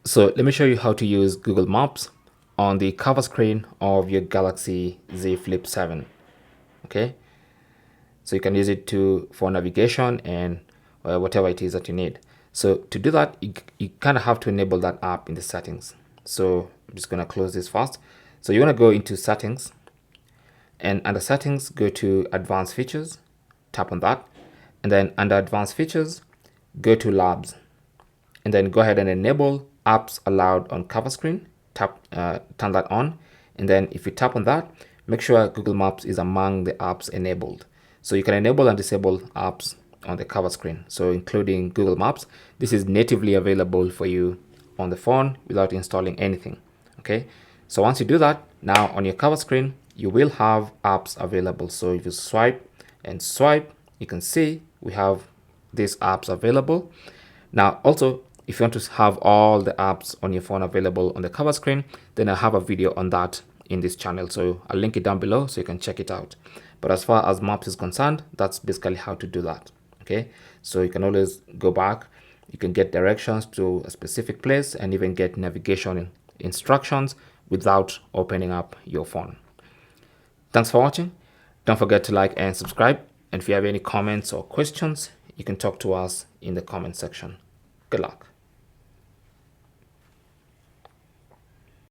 So let me show you how to use Google Maps on the cover screen of your Galaxy Z Flip 7. Okay, so you can use it for navigation and whatever it is that you need. So to do that, you kind of have to enable that app in the settings. So I'm just going to close this first. So you want to go into settings, and under settings, go to advanced features, tap on that, and then under advanced features, go to labs, and then go ahead and enable apps allowed on cover screen. Turn that on, and then if you tap on that, make sure Google Maps is among the apps enabled. So you can enable and disable apps on the cover screen, so including Google Maps. This is natively available for you on the phone without installing anything. Okay, so once you do that, now on your cover screen you will have apps available. So if you swipe and swipe, you can see we have these apps available. Now also, if you want to have all the apps on your phone available on the cover screen, then I have a video on that in this channel, so I'll link it down below so you can check it out. But as far as Maps is concerned, that's basically how to do that. Okay, so you can always go back, you can get directions to a specific place and even get navigation instructions without opening up your phone. Thanks for watching. Don't forget to like and subscribe, and if you have any comments or questions, you can talk to us in the comment section. Good luck.